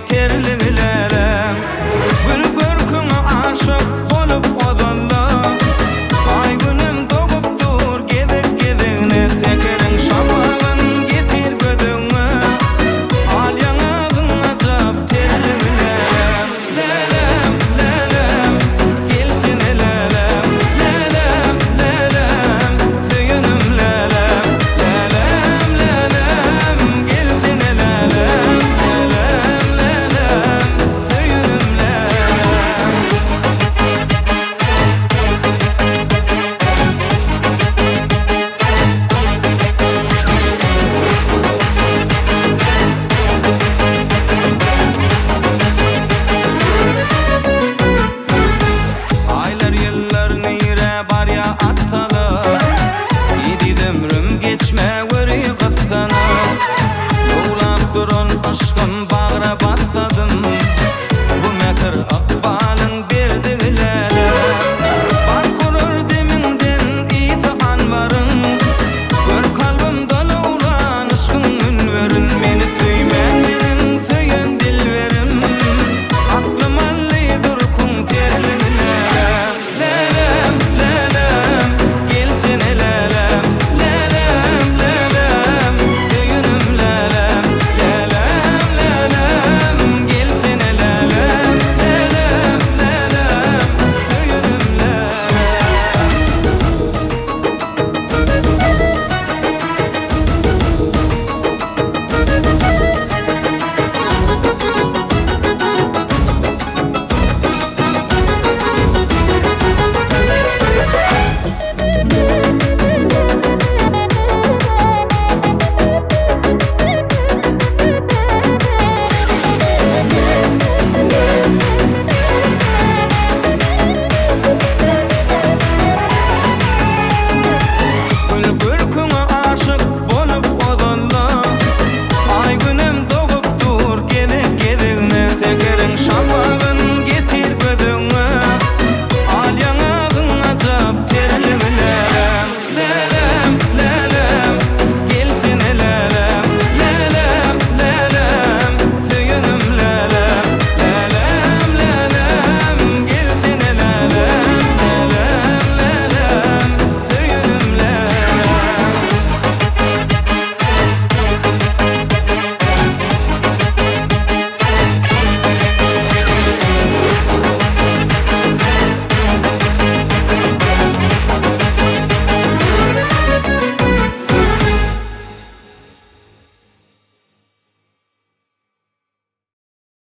terlilerem. Bir görküňe aşyk bolup ozanlar. Ay günüm doğup dur gedek gedegine, tekeriň şapagyn getir gözüňe. Al ýaňagyň azap terlilerem. Lelem lelem gelsin lelem. Lelem lelem süýünim lelem. Lelem lelem gelsin lelem. Lelem lelem süýünim lelem. Aylar yıllar neyre bar ya atsalar. Yedi ömrüm geçme veri kıssana. Yoğlap durun aşkım bağıra bassalar.